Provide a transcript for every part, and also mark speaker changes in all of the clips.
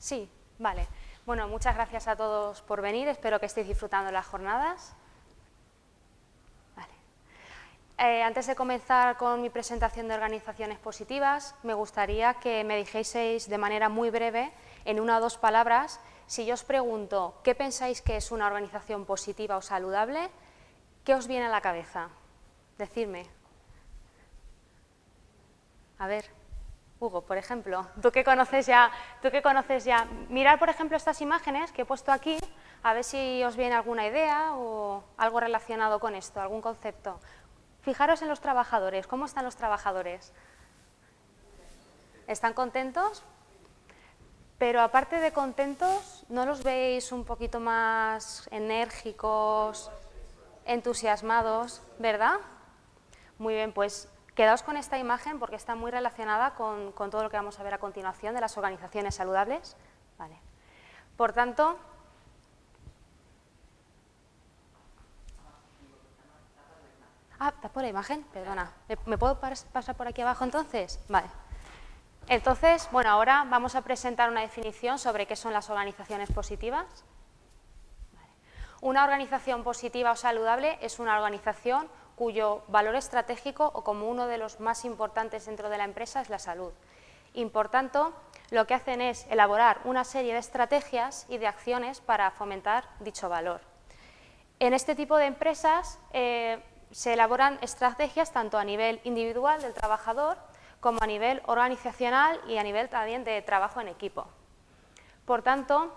Speaker 1: Sí, vale. Bueno, muchas gracias a todos por venir, espero que estéis disfrutando las jornadas. Vale. Antes de comenzar con mi presentación de organizaciones positivas, me gustaría que me dijeseis de manera muy breve, en 1 o 2 palabras, si yo os pregunto ¿qué pensáis que es una organización positiva o saludable? ¿Qué os viene a la cabeza? Decidme. A ver, Hugo, por ejemplo, tú que conoces ya, mirad, por ejemplo, estas imágenes que he puesto aquí, a ver si os viene alguna idea o algo relacionado con esto, algún concepto. Fijaros en los trabajadores, ¿cómo están los trabajadores? ¿Están contentos? Pero aparte de contentos, ¿no los veis un poquito más enérgicos, entusiasmados, verdad? Muy bien, pues quedaos con esta imagen porque está muy relacionada con todo lo que vamos a ver a continuación de las organizaciones saludables. Vale. Por tanto, tapo la imagen, perdona. ¿Me puedo pasar por aquí abajo entonces? Vale. Entonces, bueno, ahora vamos a presentar una definición sobre qué son las organizaciones positivas. Vale. Una organización positiva o saludable es una organización cuyo valor estratégico o como uno de los más importantes dentro de la empresa es la salud. Y por tanto, lo que hacen es elaborar una serie de estrategias y de acciones para fomentar dicho valor. En este tipo de empresas se elaboran estrategias tanto a nivel individual del trabajador como a nivel organizacional y a nivel también de trabajo en equipo. Por tanto,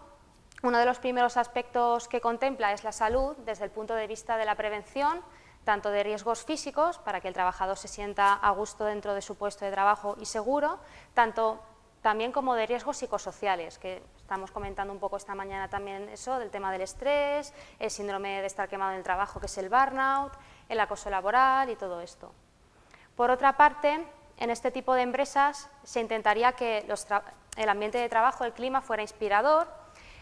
Speaker 1: uno de los primeros aspectos que contempla es la salud desde el punto de vista de la prevención, tanto de riesgos físicos, para que el trabajador se sienta a gusto dentro de su puesto de trabajo y seguro, también como de riesgos psicosociales, que estamos comentando un poco esta mañana también eso, del tema del estrés, el síndrome de estar quemado en el trabajo, que es el burnout, el acoso laboral y todo esto. Por otra parte, en este tipo de empresas se intentaría que el ambiente de trabajo, el clima, fuera inspirador.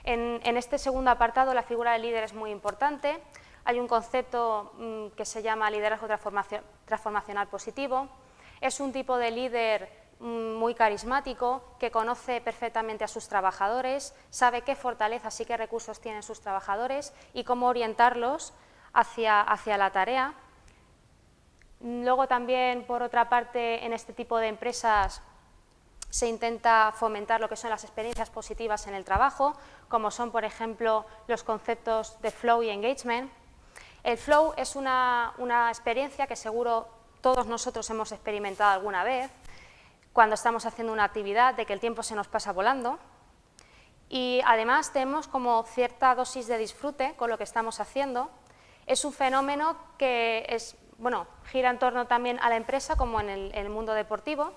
Speaker 1: En este segundo apartado la figura del líder es muy importante. Hay un concepto que se llama liderazgo transformacional positivo. Es un tipo de líder muy carismático, que conoce perfectamente a sus trabajadores, sabe qué fortalezas y qué recursos tienen sus trabajadores y cómo orientarlos hacia la tarea. Luego también, por otra parte, en este tipo de empresas se intenta fomentar lo que son las experiencias positivas en el trabajo, como son, por ejemplo, los conceptos de flow y engagement. El flow es una experiencia que seguro todos nosotros hemos experimentado alguna vez, cuando estamos haciendo una actividad, de que el tiempo se nos pasa volando y además tenemos como cierta dosis de disfrute con lo que estamos haciendo. Es un fenómeno que gira en torno también a la empresa como en el mundo deportivo.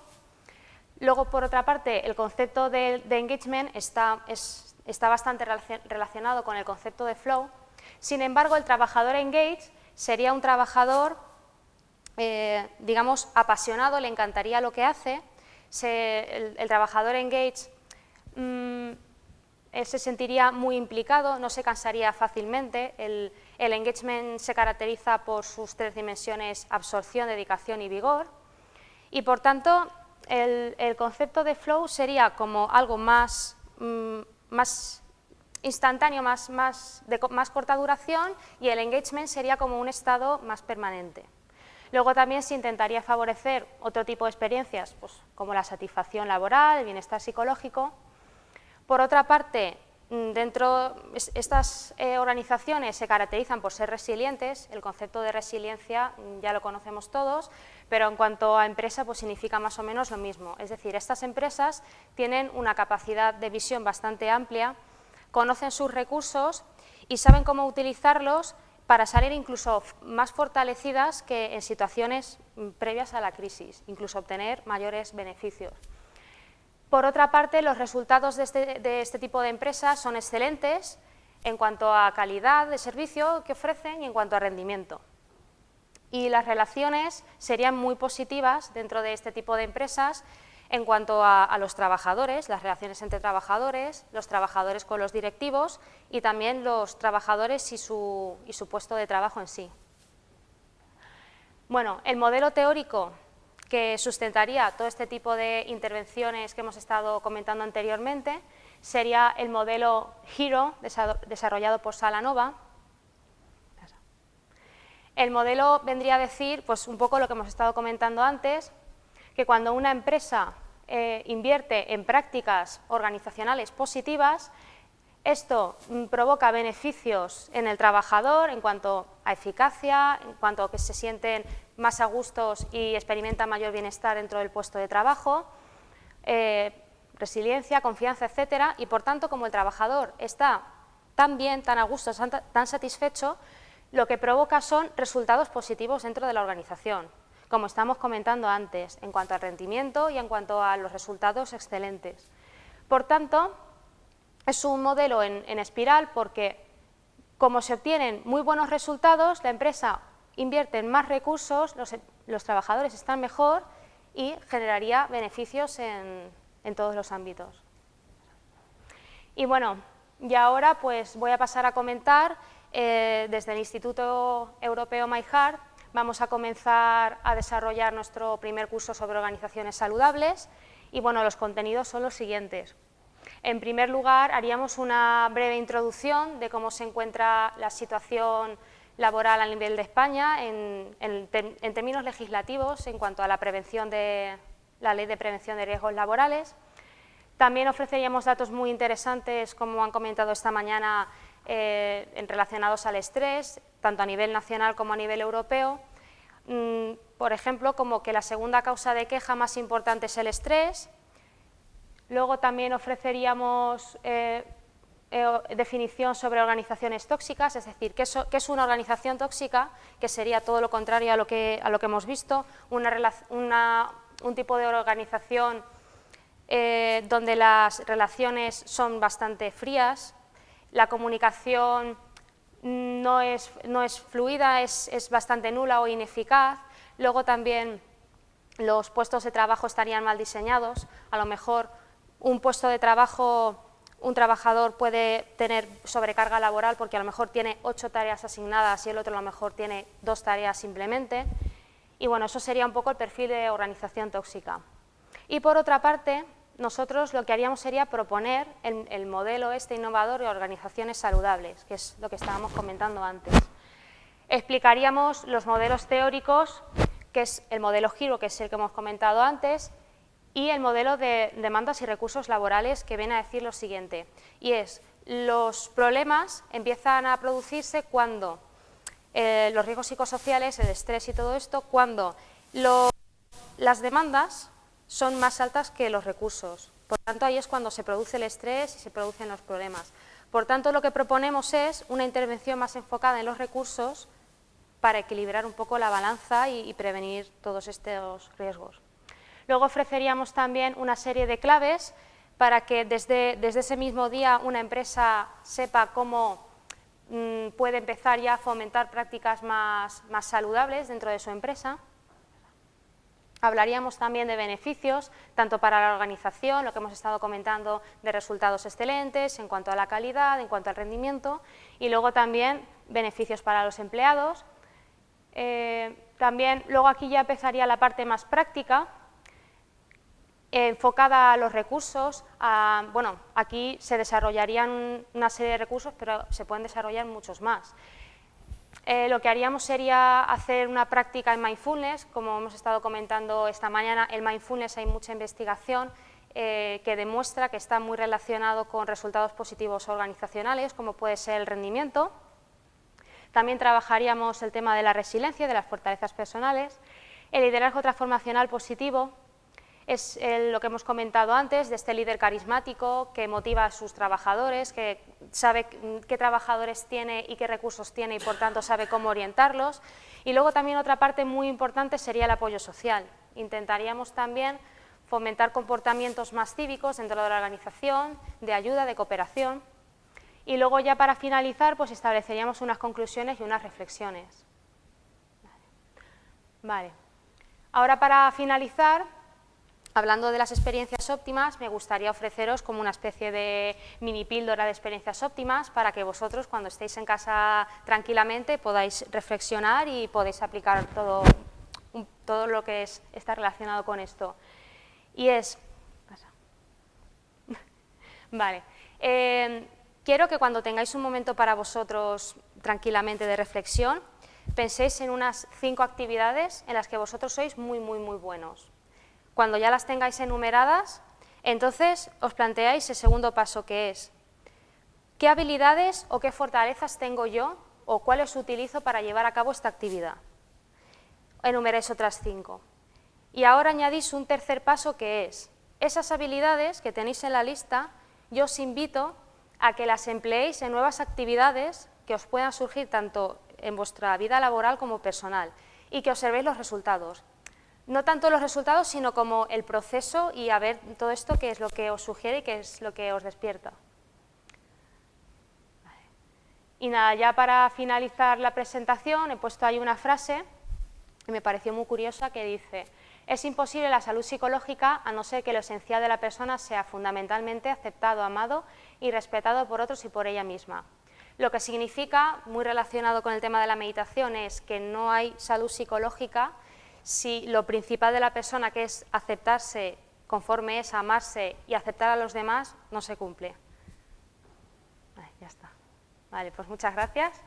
Speaker 1: Luego, por otra parte, el concepto de engagement está bastante relacionado con el concepto de flow. Sin embargo, el trabajador engaged sería un trabajador, digamos, apasionado, le encantaría lo que hace. El trabajador engaged se sentiría muy implicado, no se cansaría fácilmente. El engagement se caracteriza por sus 3 dimensiones: absorción, dedicación y vigor. Y por tanto, el concepto de flow sería como algo más instantáneo, de más corta duración, y el engagement sería como un estado más permanente. Luego también se intentaría favorecer otro tipo de experiencias, pues, como la satisfacción laboral, el bienestar psicológico. Por otra parte, estas organizaciones se caracterizan por ser resilientes. El concepto de resiliencia ya lo conocemos todos, pero en cuanto a empresa, pues significa más o menos lo mismo. Es decir, estas empresas tienen una capacidad de visión bastante amplia, conocen sus recursos y saben cómo utilizarlos para salir incluso más fortalecidas que en situaciones previas a la crisis, incluso obtener mayores beneficios. Por otra parte, los resultados de este tipo de empresas son excelentes en cuanto a calidad de servicio que ofrecen y en cuanto a rendimiento. Y las relaciones serían muy positivas dentro de este tipo de empresas en cuanto a los trabajadores, las relaciones entre trabajadores, los trabajadores con los directivos y también los trabajadores y su puesto de trabajo en sí. Bueno, el modelo teórico que sustentaría todo este tipo de intervenciones que hemos estado comentando anteriormente sería el modelo HERO, desarrollado por Salanova. El modelo vendría a decir, pues un poco lo que hemos estado comentando antes, que cuando una empresa invierte en prácticas organizacionales positivas, esto provoca beneficios en el trabajador en cuanto a eficacia, en cuanto a que se sienten más a gustos y experimentan mayor bienestar dentro del puesto de trabajo, resiliencia, confianza, etcétera, y por tanto, como el trabajador está tan bien, tan a gusto, tan satisfecho, lo que provoca son resultados positivos dentro de la organización, como estamos comentando antes, en cuanto al rendimiento y en cuanto a los resultados excelentes. Por tanto, es un modelo en espiral porque, como se obtienen muy buenos resultados, la empresa invierte en más recursos, los trabajadores están mejor y generaría beneficios en todos los ámbitos. Y bueno, y ahora pues voy a pasar a comentar desde el Instituto Europeo MyHeart. Vamos a comenzar a desarrollar nuestro primer curso sobre organizaciones saludables y bueno, los contenidos son los siguientes. En primer lugar, haríamos una breve introducción de cómo se encuentra la situación laboral a nivel de España en términos legislativos en cuanto a la prevención de la Ley de Prevención de Riesgos Laborales. También ofreceríamos datos muy interesantes, como han comentado esta mañana, relacionados al estrés, tanto a nivel nacional como a nivel europeo. Por ejemplo, como que la segunda causa de queja más importante es el estrés. Luego también ofreceríamos definición sobre organizaciones tóxicas, es decir, qué es una organización tóxica, que sería todo lo contrario a lo que hemos visto, un tipo de organización donde las relaciones son bastante frías, la comunicación no es fluida, es bastante nula o ineficaz. Luego también los puestos de trabajo estarían mal diseñados. A lo mejor un puesto de trabajo, un trabajador puede tener sobrecarga laboral porque a lo mejor tiene 8 tareas asignadas y el otro a lo mejor tiene 2 tareas simplemente. Y bueno, eso sería un poco el perfil de organización tóxica. Y por otra parte, nosotros lo que haríamos sería proponer el modelo innovador de organizaciones saludables, que es lo que estábamos comentando antes. Explicaríamos los modelos teóricos, que es el modelo HERO, que es el que hemos comentado antes, y el modelo de demandas y recursos laborales, que viene a decir lo siguiente, y es, los problemas empiezan a producirse cuando los riesgos psicosociales, el estrés y todo esto, cuando las demandas son más altas que los recursos. Por tanto, ahí es cuando se produce el estrés y se producen los problemas. Por tanto, lo que proponemos es una intervención más enfocada en los recursos para equilibrar un poco la balanza y prevenir todos estos riesgos. Luego ofreceríamos también una serie de claves para que desde ese mismo día una empresa sepa cómo puede empezar ya a fomentar prácticas más saludables dentro de su empresa. Hablaríamos también de beneficios, tanto para la organización, lo que hemos estado comentando de resultados excelentes en cuanto a la calidad, en cuanto al rendimiento, y luego también beneficios para los empleados. También, luego aquí ya empezaría la parte más práctica, enfocada a los recursos. Bueno, aquí se desarrollarían una serie de recursos, pero se pueden desarrollar muchos más. Lo que haríamos sería hacer una práctica en mindfulness, como hemos estado comentando esta mañana. En mindfulness hay mucha investigación que demuestra que está muy relacionado con resultados positivos organizacionales, como puede ser el rendimiento. También trabajaríamos el tema de la resiliencia, de las fortalezas personales. El liderazgo transformacional positivo es lo que hemos comentado antes, de este líder carismático que motiva a sus trabajadores, que sabe qué trabajadores tiene y qué recursos tiene y por tanto sabe cómo orientarlos. Y luego también otra parte muy importante sería el apoyo social. Intentaríamos también fomentar comportamientos más cívicos dentro de la organización, de ayuda, de cooperación. Y luego ya para finalizar pues estableceríamos unas conclusiones y unas reflexiones. Vale. Ahora para finalizar, hablando de las experiencias óptimas, me gustaría ofreceros como una especie de mini píldora de experiencias óptimas para que vosotros, cuando estéis en casa tranquilamente, podáis reflexionar y podéis aplicar todo lo que está relacionado con esto. Y es... Vale. Quiero que cuando tengáis un momento para vosotros tranquilamente de reflexión, penséis en unas 5 actividades en las que vosotros sois muy buenos. Cuando ya las tengáis enumeradas, entonces os planteáis el segundo paso, que es ¿qué habilidades o qué fortalezas tengo yo o cuáles utilizo para llevar a cabo esta actividad? Enumeráis otras 5. Y ahora añadís un tercer paso, que es esas habilidades que tenéis en la lista, yo os invito a que las empleéis en nuevas actividades que os puedan surgir tanto en vuestra vida laboral como personal y que observéis los resultados. No tanto los resultados, sino como el proceso y a ver todo esto qué es lo que os sugiere y qué es lo que os despierta. Y nada, ya para finalizar la presentación he puesto ahí una frase que me pareció muy curiosa, que dice: es imposible la salud psicológica a no ser que lo esencial de la persona sea fundamentalmente aceptado, amado y respetado por otros y por ella misma. Lo que significa, muy relacionado con el tema de la meditación, es que no hay salud psicológica si lo principal de la persona, que es aceptarse conforme es, amarse y aceptar a los demás, no se cumple. Vale, ya está. Vale, pues muchas gracias.